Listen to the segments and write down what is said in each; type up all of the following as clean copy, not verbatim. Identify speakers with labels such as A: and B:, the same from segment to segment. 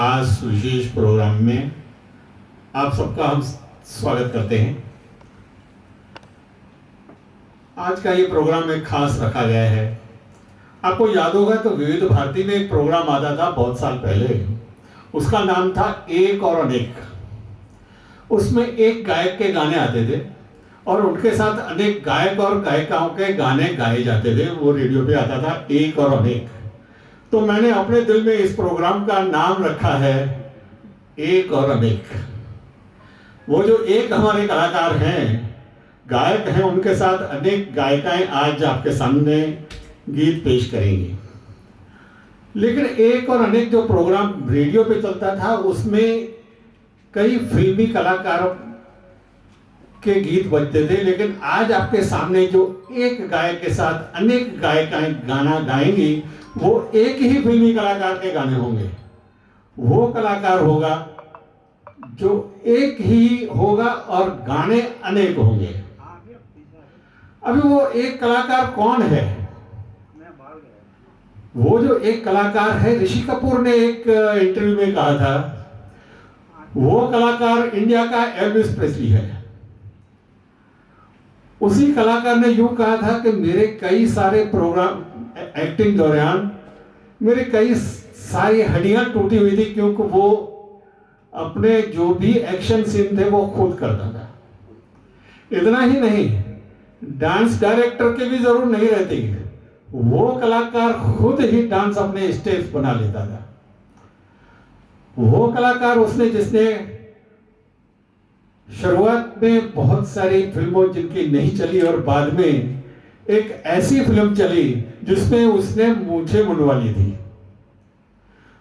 A: खास विशेष प्रोग्राम में आप सबका हम स्वागत करते हैं। आज का ये प्रोग्राम एक खास रखा गया है। आपको याद होगा तो विविध भारती में एक प्रोग्राम आता था बहुत साल पहले, उसका नाम था एक और अनेक। उसमें एक गायक के गाने आते थे और उनके साथ अनेक गायक और गायिकाओं के गाने गाए जाते थे। वो रेडियो पे आता था एक और अनेक। तो मैंने अपने दिल में इस प्रोग्राम का नाम रखा है एक और अनेक। वो जो एक हमारे कलाकार हैं, गायक हैं, उनके साथ अनेक गायिकाएं आज आपके सामने गीत पेश करेंगी। लेकिन एक और अनेक जो प्रोग्राम रेडियो पे चलता था उसमें कई फिल्मी कलाकारों के गीत बजते थे, लेकिन आज आपके सामने जो एक गायक के साथ अनेक गायिकाएं गाना गाएंगी वो एक ही फिल्मी कलाकार के गाने होंगे। वो कलाकार होगा जो एक ही होगा और गाने अनेक होंगे। अभी वो एक कलाकार कौन है? वो जो एक कलाकार है, ऋषि कपूर ने एक इंटरव्यू में कहा था, वो कलाकार इंडिया का एल्विस प्रेस्ली है। उसी कलाकार ने यूं कहा था कि मेरे कई सारे प्रोग्राम एक्टिंग दौरान मेरे कई सारी हड्डियां टूटी हुई थी, क्योंकि वो अपने जो भी एक्शन सीन थे वो खुद करता था। इतना ही नहीं, डांस डायरेक्टर की भी जरूरत नहीं रहती, वो कलाकार खुद ही डांस अपने स्टेप्स बना लेता था। वो कलाकार जिसने शुरुआत में बहुत सारी फिल्मों जिनकी नहीं चली और बाद में एक ऐसी फिल्म चली जिसमें उसने मूंछें मुंडवा ली थी।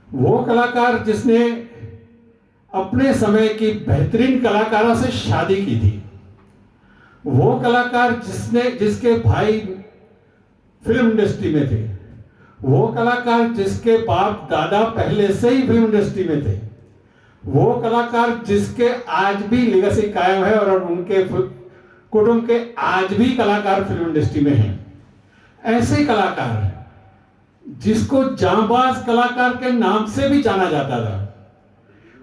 A: वो कलाकार जिसने अपने समय की बेहतरीन कलाकारों से शादी की थी। वो कलाकार जिसके भाई फिल्म इंडस्ट्री में थे। वो कलाकार जिसके बाप दादा पहले से ही फिल्म इंडस्ट्री में थे। वो कलाकार जिसके आज भी लेगेसी कायम है और उनके कुटुंब के आज भी कलाकार फिल्म इंडस्ट्री में हैं। ऐसे कलाकार जिसको जांबाज कलाकार के नाम से भी जाना जाता था,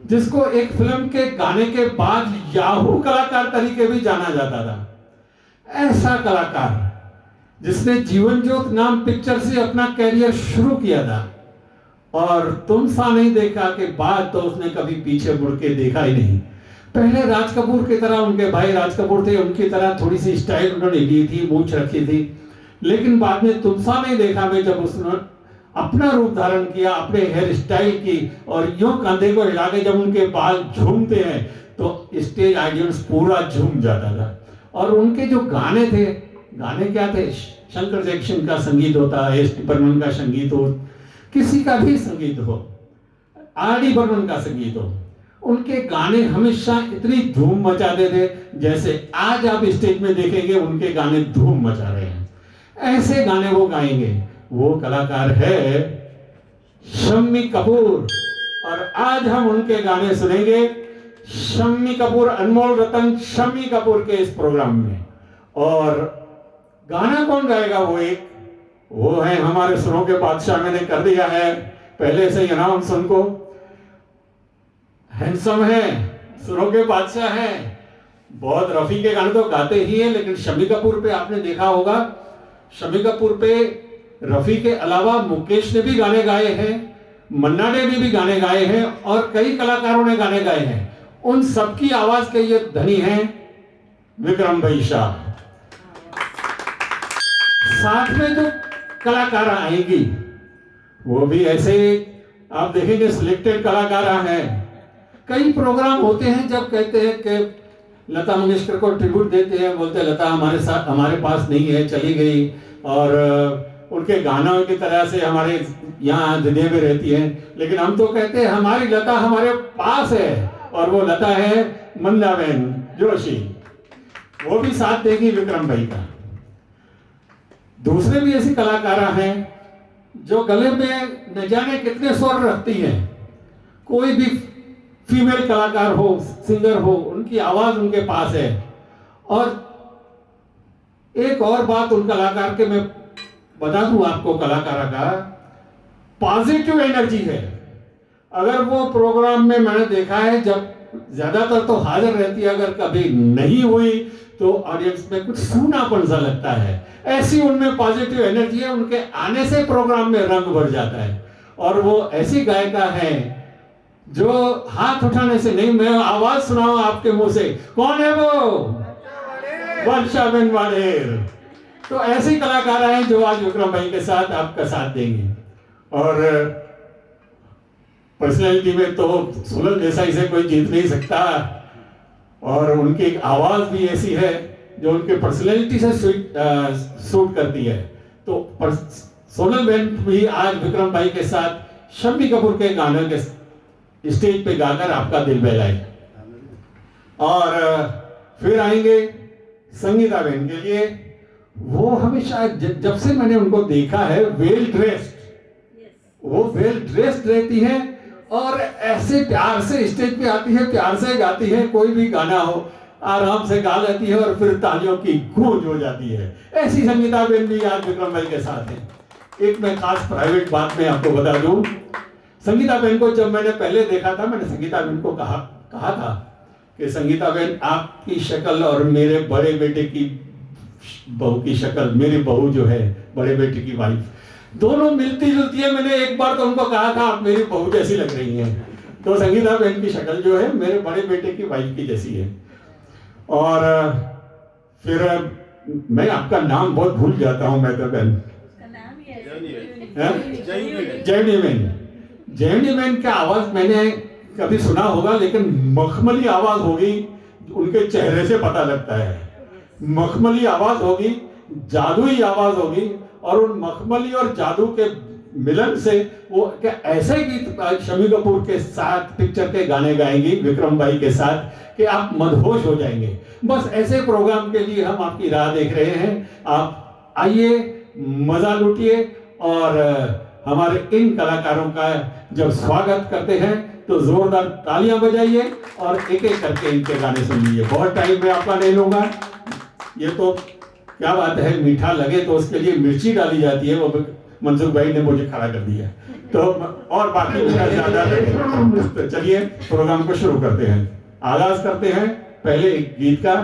A: जिसको एक फिल्म के गाने के बाद याहू कलाकार तरीके भी जाना जाता था। ऐसा कलाकार जिसने जीवन ज्योत नाम पिक्चर से अपना कैरियर शुरू किया था और तुम सा नहीं देखा के बाद तो उसने कभी पीछे मुड़ के देखा ही नहीं। पहले राज कपूर की तरह, उनके भाई राज कपूर थे, उनकी तरह थोड़ी सी स्टाइल उन्होंने ली थी, मूंछ रखी थी, लेकिन बाद में तुम सा नहीं देखा में जब उसने अपना रूप धारण किया, अपने हेयर स्टाइल की और यूं कंधे को हिला के जब उनके बाल झूमते हैं तो स्टेज ऑडियंस पूरा झूम जाता था। और उनके जो गाने थे, गाने क्या थे? शंकर जैक्सन का संगीत होता, एस टी बर्मन का संगीत हो, किसी का भी संगीत हो, आर डी बर्मन का संगीत हो, उनके गाने हमेशा इतनी धूम मचाते थे जैसे आज आप स्टेज में देखेंगे उनके गाने धूम मचा रहे हैं। ऐसे गाने वो गाएंगे। वो कलाकार है शम्मी कपूर और आज हम उनके गाने सुनेंगे शम्मी कपूर, अनमोल रतन शम्मी कपूर के इस प्रोग्राम में। और गाना कौन गाएगा? वो है हमारे सुरों के बादशाह। मैंने कर दिया है पहले से ही अनाउंस उनको। हैंडसम है, सुरों के बादशाह है, बहुत रफी के गाने तो गाते ही हैं, लेकिन शम्मी कपूर पे आपने देखा होगा, शम्मी कपूर पे रफी के अलावा मुकेश ने भी गाने गाए हैं, मन्ना डे ने भी गाने गाए हैं और कई कलाकारों ने गाने गाए हैं। उन सबकी आवाज के ये धनी हैं विक्रम भाई शाह। साथ में जो कलाकार आएंगी वो भी ऐसे आप देखेंगे सिलेक्टेड कलाकार हैं। कई प्रोग्राम होते हैं जब कहते हैं कि लता मंगेशकर को ट्रिब्यूट देते हैं, बोलते हैं लता हमारे पास नहीं है, चली गई, और उनके गानों की तरह से हमारे यहाँ दुनिया में रहती है। लेकिन हम तो कहते हैं हमारी लता हमारे पास है, और वो लता है मंदाबेन जोशी। वो भी साथ देगी विक्रम भाई का। दूसरे भी ऐसी कलाकार हैं जो गले में न जाने कितने स्वर रखती हैं। कोई भी फीमेल कलाकार हो, सिंगर हो, उनकी आवाज उनके पास है। और एक और बात उन कलाकार के मैं बता दूं आपको, कलाकार का पॉजिटिव एनर्जी है। अगर वो प्रोग्राम में मैंने देखा है, जब ज्यादातर तो हाजिर रहती है, अगर कभी नहीं हुई तो ऑडियंस में कुछ सूनापन सा लगता है। ऐसी उनमें पॉजिटिव एनर्जी है, उनके आने से प्रोग्राम में रंग भर जाता है। और वो ऐसी गायिका है जो हाथ उठाने से नहीं, मैं आवाज सुनाऊं आपके मुंह से, कौन है वो? वर्षाबेन वाडेर। तो ऐसी कलाकार हैं जो आज विक्रम भाई के साथ आपका साथ देंगे। और पर्सनैलिटी में तो सोनल देसाई से कोई जीत नहीं सकता, और उनकी एक आवाज भी ऐसी है जो उनके पर्सनैलिटी से सूट करती है। तो सोनल बहन भी आज विक्रम भाई के साथ शम्मी कपूर के गानों के स्टेज पे गाकर आपका दिल बहलाए। और फिर आएंगे संगीता बहन के लिए। वो हमेशा जब से मैंने उनको देखा है, वेल ड्रेस्ड, वो वेल ड्रेस्ड रहती है और ऐसे प्यार से स्टेज पे आती है, प्यार से गाती है, कोई भी गाना हो आराम से गा लेती है और फिर तालियों की गूंज हो जाती है। ऐसी संगीता बहन भी आज विक्रम भाई के साथ है। एक मैं खास प्राइवेट बात में आपको बता दूं, संगीता बहन को जब मैंने पहले देखा था, मैंने संगीता बहन को कहा था कि संगीता बहन, आपकी शक्ल और मेरे बड़े बेटे की बहू की शक्ल, मेरी बहू जो है बड़े बेटे की वाइफ, दोनों मिलती जुलती है। मैंने एक बार तो उनको कहा था आप मेरी बहू जैसी लग रही हैं। तो संगीता बहन की शक्ल जो है मेरे बड़े बेटे की वाइफ की जैसी है। और फिर मैं आपका नाम बहुत भूल जाता हूं, मैं तो बहन, जयनी बहन। जयनी बहन का आवाज मैंने कभी सुना होगा, लेकिन मखमली आवाज होगी, उनके चेहरे से पता लगता है। मखमली आवाज होगी, जादुई आवाज होगी, और उन मखमली और जादू के मिलन से वो क्या ऐसे गीत शम्मी कपूर के साथ पिक्चर के गाने गाएंगी विक्रम भाई के साथ कि आप मदहोश हो जाएंगे। बस ऐसे प्रोग्राम के लिए हम आपकी राह देख रहे हैं। आप आइए, मजा लूटिए, और हमारे इन कलाकारों का जब स्वागत करते हैं तो जोरदार तालियां बजाइए और एक एक करके इनके गाने सुन लीजिए। बहुत टाइम में आपका नहीं लूंगा, ये तो क्या बात है, मीठा लगे तो उसके लिए मिर्ची डाली जाती है, वो मंसूर भाई ने मुझे खड़ा कर दिया, तो और बाकी मीठा ज्यादा लगे। तो चलिए प्रोग्राम को शुरू करते हैं। आगाज करते हैं पहले एक गीत का।